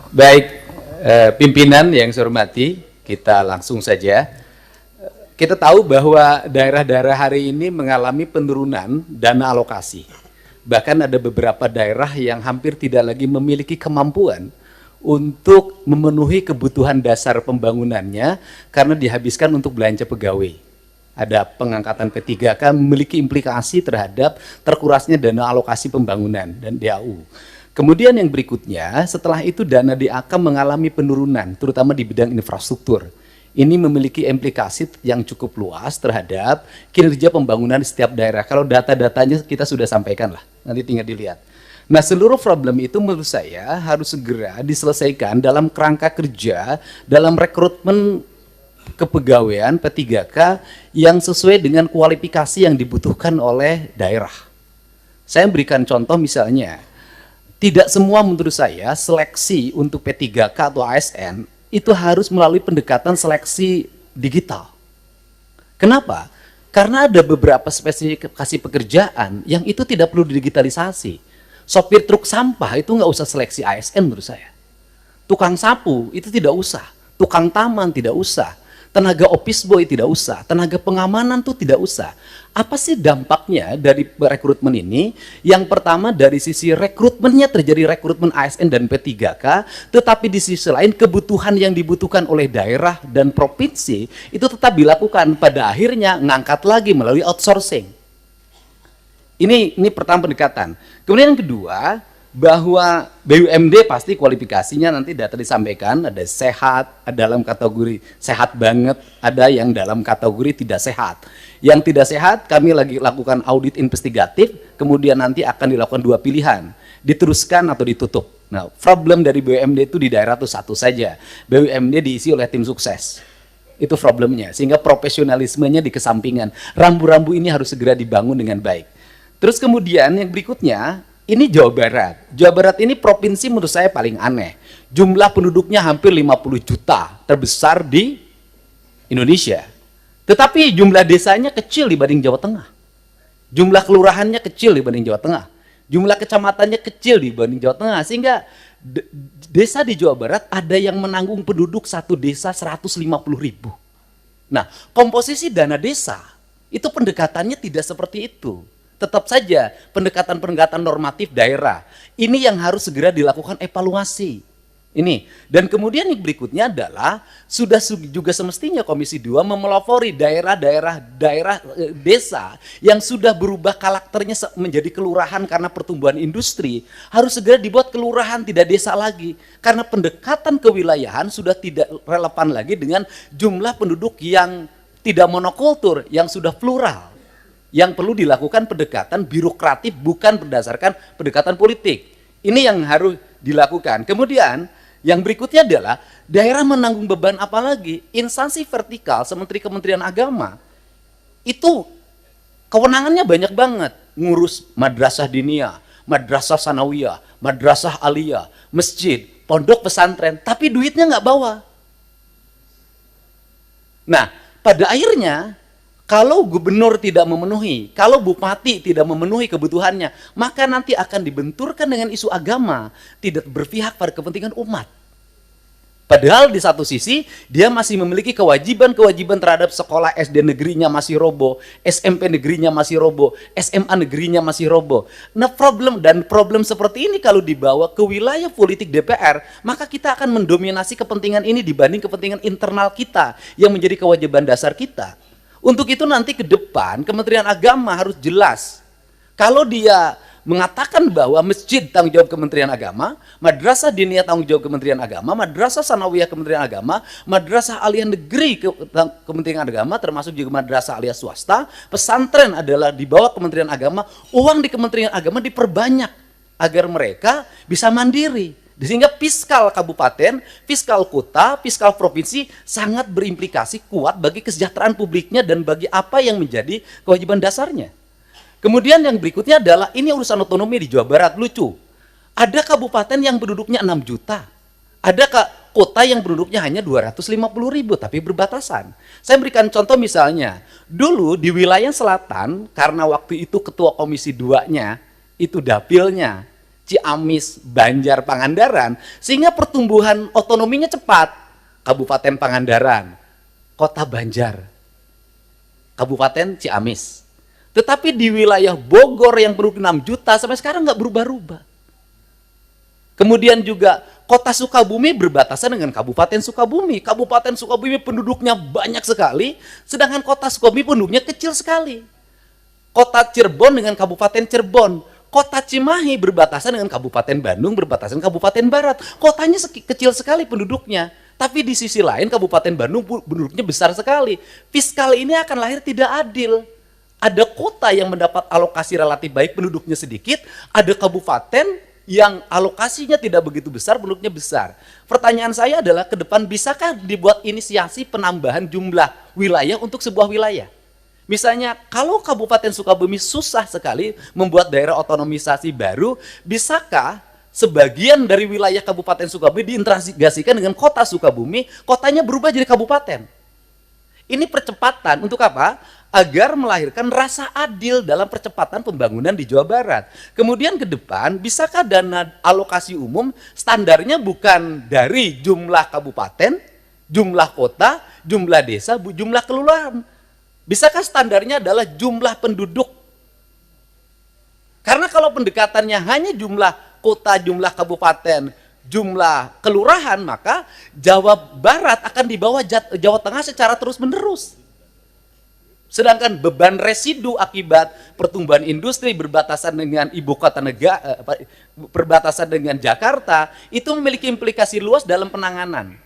Baik, pimpinan yang saya hormati, kita langsung saja. Kita tahu bahwa daerah-daerah hari ini mengalami penurunan dana alokasi. Bahkan ada beberapa daerah yang hampir tidak lagi memiliki kemampuan untuk memenuhi kebutuhan dasar pembangunannya karena dihabiskan untuk belanja pegawai. Ada pengangkatan P3K memiliki implikasi terhadap terkurasnya dana alokasi pembangunan dan DAU. Kemudian yang berikutnya, setelah itu dana DAK mengalami penurunan, terutama di bidang infrastruktur. Ini memiliki implikasi yang cukup luas terhadap kinerja pembangunan di setiap daerah. Kalau data-datanya kita sudah sampaikan lah, nanti tinggal dilihat. Nah, seluruh problem itu menurut saya harus segera diselesaikan dalam kerangka kerja, dalam rekrutmen kepegawaian P3K yang sesuai dengan kualifikasi yang dibutuhkan oleh daerah. Saya berikan contoh misalnya, tidak semua menurut saya seleksi untuk P3K atau ASN itu harus melalui pendekatan seleksi digital. Kenapa? Karena ada beberapa spesifikasi pekerjaan yang itu tidak perlu digitalisasi. Sopir truk sampah itu nggak usah seleksi ASN menurut saya. Tukang sapu itu tidak usah. Tukang taman tidak usah. Tenaga office boy tidak usah. Tenaga pengamanan tuh tidak usah. Apa sih dampaknya dari rekrutmen ini? Yang pertama dari sisi rekrutmennya terjadi rekrutmen ASN dan P3K, tetapi di sisi lain kebutuhan yang dibutuhkan oleh daerah dan provinsi itu tetap dilakukan, pada akhirnya ngangkat lagi melalui outsourcing. Ini pertama pendekatan. Kemudian yang kedua, bahwa BUMD pasti kualifikasinya nanti data disampaikan, ada sehat, ada dalam kategori sehat banget, ada yang dalam kategori tidak sehat. Yang tidak sehat kami lagi lakukan audit investigatif, kemudian nanti akan dilakukan dua pilihan, diteruskan atau ditutup. Nah, problem dari BUMD itu di daerah itu satu saja, BUMD diisi oleh tim sukses. Itu problemnya, sehingga profesionalismenya dikesampingan. Rambu-rambu ini harus segera dibangun dengan baik. Terus kemudian yang berikutnya, ini Jawa Barat. Jawa Barat ini provinsi menurut saya paling aneh. Jumlah penduduknya hampir 50 juta, terbesar di Indonesia. Tetapi jumlah desanya kecil dibanding Jawa Tengah. Jumlah kelurahannya kecil dibanding Jawa Tengah. Jumlah kecamatannya kecil dibanding Jawa Tengah. Sehingga desa di Jawa Barat ada yang menanggung penduduk satu desa 150.000. Nah, komposisi dana desa itu pendekatannya tidak seperti itu. Tetap saja pendekatan-pendekatan normatif daerah. Ini yang harus segera dilakukan evaluasi. Ini. Dan kemudian yang berikutnya adalah sudah juga semestinya Komisi 2 memelopori daerah desa yang sudah berubah karakternya menjadi kelurahan karena pertumbuhan industri, harus segera dibuat kelurahan, tidak desa lagi. Karena pendekatan kewilayahan sudah tidak relevan lagi dengan jumlah penduduk yang tidak monokultur, yang sudah plural. Yang perlu dilakukan pendekatan birokratif bukan berdasarkan pendekatan politik. Ini yang harus dilakukan. Kemudian yang berikutnya adalah daerah menanggung beban apa lagi? Instansi vertikal seperti Kementerian Agama itu kewenangannya banyak banget. Ngurus madrasah diniyah, madrasah sanawiyah, madrasah aliyah, masjid, pondok pesantren, tapi duitnya nggak bawa. Nah, pada akhirnya kalau gubernur tidak memenuhi, kalau bupati tidak memenuhi kebutuhannya, maka nanti akan dibenturkan dengan isu agama, tidak berpihak pada kepentingan umat. Padahal di satu sisi, dia masih memiliki kewajiban-kewajiban terhadap sekolah SD negerinya masih roboh, SMP negerinya masih roboh, SMA negerinya masih roboh. Nah, problem seperti ini kalau dibawa ke wilayah politik DPR, maka kita akan mendominasi kepentingan ini dibanding kepentingan internal kita, yang menjadi kewajiban dasar kita. Untuk itu nanti ke depan Kementerian Agama harus jelas. Kalau dia mengatakan bahwa masjid tanggung jawab Kementerian Agama, madrasah diniyah tanggung jawab Kementerian Agama, madrasah sanawiyah Kementerian Agama, madrasah aliyah negeri Kementerian Agama, termasuk juga madrasah aliyah swasta, pesantren adalah di bawah Kementerian Agama, uang di Kementerian Agama diperbanyak agar mereka bisa mandiri. Sehingga fiskal kabupaten, fiskal kota, fiskal provinsi sangat berimplikasi kuat bagi kesejahteraan publiknya dan bagi apa yang menjadi kewajiban dasarnya. Kemudian yang berikutnya adalah ini urusan otonomi di Jawa Barat, lucu. Ada kabupaten yang penduduknya 6 juta. Ada kota yang penduduknya hanya 250.000 tapi berbatasan. Saya berikan contoh misalnya, dulu di wilayah selatan karena waktu itu ketua komisi 2-nya itu dapilnya Ciamis, Banjar, Pangandaran, sehingga pertumbuhan otonominya cepat. Kabupaten Pangandaran, Kota Banjar, Kabupaten Ciamis. Tetapi di wilayah Bogor yang penduduk 6 juta sampai sekarang nggak berubah-ubah. Kemudian juga Kota Sukabumi berbatasan dengan Kabupaten Sukabumi. Kabupaten Sukabumi penduduknya banyak sekali, sedangkan Kota Sukabumi penduduknya kecil sekali. Kota Cirebon dengan Kabupaten Cirebon. Kota Cimahi berbatasan dengan Kabupaten Bandung, berbatasan Kabupaten Barat. Kotanya kecil sekali penduduknya. Tapi di sisi lain Kabupaten Bandung penduduknya besar sekali. Fiskal ini akan lahir tidak adil. Ada kota yang mendapat alokasi relatif baik, penduduknya sedikit. Ada kabupaten yang alokasinya tidak begitu besar, penduduknya besar. Pertanyaan saya adalah ke depan bisakah dibuat inisiasi penambahan jumlah wilayah untuk sebuah wilayah? Misalnya kalau Kabupaten Sukabumi susah sekali membuat daerah otonomisasi baru, bisakah sebagian dari wilayah Kabupaten Sukabumi diintegrasikan dengan Kota Sukabumi, kotanya berubah jadi kabupaten? Ini percepatan untuk apa? Agar melahirkan rasa adil dalam percepatan pembangunan di Jawa Barat. Kemudian ke depan, bisakah dana alokasi umum standarnya bukan dari jumlah kabupaten, jumlah kota, jumlah desa, jumlah kelurahan? Bisakah standarnya adalah jumlah penduduk? Karena kalau pendekatannya hanya jumlah kota, jumlah kabupaten, jumlah kelurahan, maka Jawa Barat akan di bawah Jawa Tengah secara terus-menerus. Sedangkan beban residu akibat pertumbuhan industri berbatasan dengan ibu kota negara, berbatasan dengan Jakarta, itu memiliki implikasi luas dalam penanganan.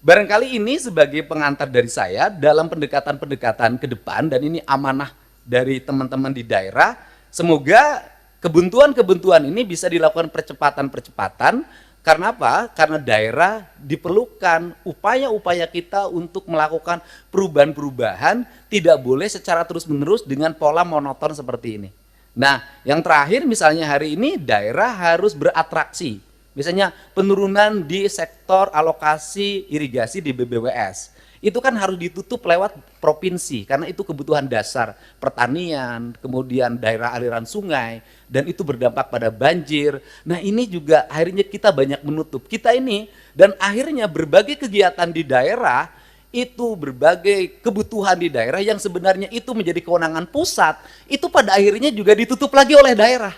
Barangkali ini sebagai pengantar dari saya dalam pendekatan-pendekatan ke depan, dan ini amanah dari teman-teman di daerah. Semoga kebuntuan-kebuntuan ini bisa dilakukan percepatan-percepatan. Karena apa? Karena daerah diperlukan upaya-upaya kita untuk melakukan perubahan-perubahan, tidak boleh secara terus-menerus dengan pola monoton seperti ini. Nah, yang terakhir misalnya hari ini daerah harus beratraksi. Misalnya penurunan di sektor alokasi irigasi di BBWS. Itu kan harus ditutup lewat provinsi, karena itu kebutuhan dasar pertanian, kemudian daerah aliran sungai, dan itu berdampak pada banjir. Nah ini juga akhirnya kita banyak menutup. Kita ini, dan akhirnya berbagai kegiatan di daerah, itu berbagai kebutuhan di daerah yang sebenarnya itu menjadi kewenangan pusat, itu pada akhirnya juga ditutup lagi oleh daerah.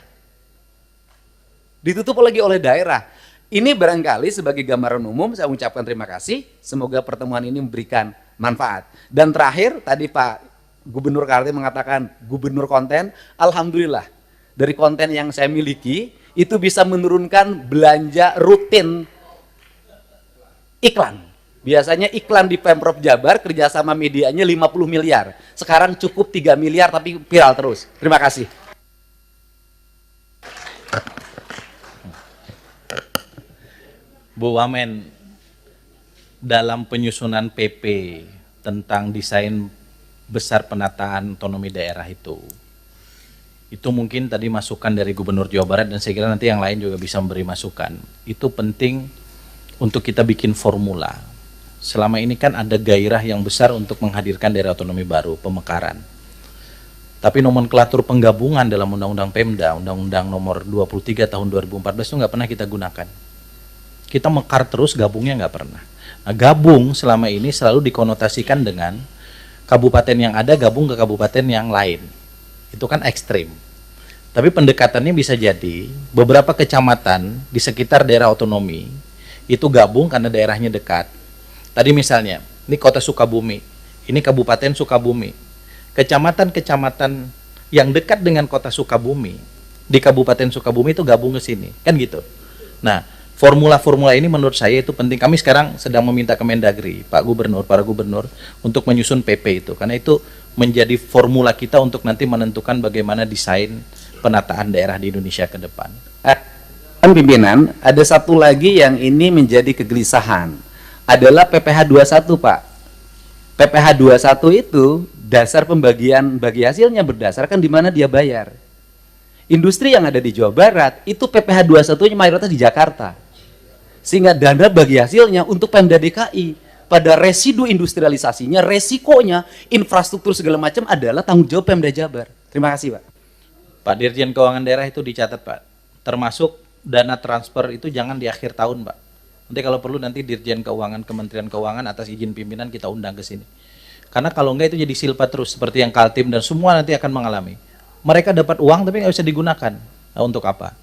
Ditutup lagi oleh daerah. Ini barangkali sebagai gambaran umum, saya ucapkan terima kasih. Semoga pertemuan ini memberikan manfaat. Dan terakhir, tadi Pak Gubernur Kaltim mengatakan gubernur konten. Alhamdulillah, dari konten yang saya miliki, itu bisa menurunkan belanja rutin iklan. Biasanya iklan di Pemprov Jabar, kerjasama medianya 50 miliar. Sekarang cukup 3 miliar, tapi viral terus. Terima kasih. Bu Wamen, dalam penyusunan PP tentang desain besar penataan otonomi daerah itu mungkin tadi masukan dari Gubernur Jawa Barat, dan saya kira nanti yang lain juga bisa memberi masukan. Itu penting untuk kita bikin formula. Selama ini kan ada gairah yang besar untuk menghadirkan daerah otonomi baru, pemekaran. Tapi nomenklatur penggabungan dalam Undang-Undang Pemda, Undang-Undang nomor 23 tahun 2014 itu nggak pernah kita gunakan. Kita mekar terus, gabungnya nggak pernah. Nah, gabung selama ini selalu dikonotasikan dengan kabupaten yang ada gabung ke kabupaten yang lain. Itu kan ekstrim. Tapi pendekatannya bisa jadi beberapa kecamatan di sekitar daerah otonomi itu gabung karena daerahnya dekat. Tadi misalnya, ini kota Sukabumi, ini kabupaten Sukabumi. Kecamatan-kecamatan yang dekat dengan kota Sukabumi, di kabupaten Sukabumi itu gabung ke sini. Kan gitu. Nah, formula-formula ini menurut saya itu penting. Kami sekarang sedang meminta Kemendagri, Pak Gubernur, para gubernur, untuk menyusun PP itu. Karena itu menjadi formula kita untuk nanti menentukan bagaimana desain penataan daerah di Indonesia ke depan. Pimpinan, ada satu lagi yang ini menjadi kegelisahan. Adalah PPh 21, Pak. PPh 21 itu dasar pembagian bagi hasilnya berdasarkan di mana dia bayar. Industri yang ada di Jawa Barat, itu PPh 21-nya mayoritas di Jakarta. Sehingga dana bagi hasilnya untuk Pemda DKI pada residu industrialisasinya, resikonya, infrastruktur segala macam adalah tanggung jawab Pemda Jabar. Terima kasih, Pak. Pak Dirjen Keuangan Daerah itu dicatat, Pak. Termasuk dana transfer itu jangan di akhir tahun, Pak. Nanti kalau perlu nanti Dirjen Keuangan, Kementerian Keuangan atas izin pimpinan kita undang ke sini. Karena kalau enggak itu jadi silpa terus seperti yang Kaltim dan semua nanti akan mengalami. Mereka dapat uang tapi nggak bisa digunakan. Nah, untuk apa?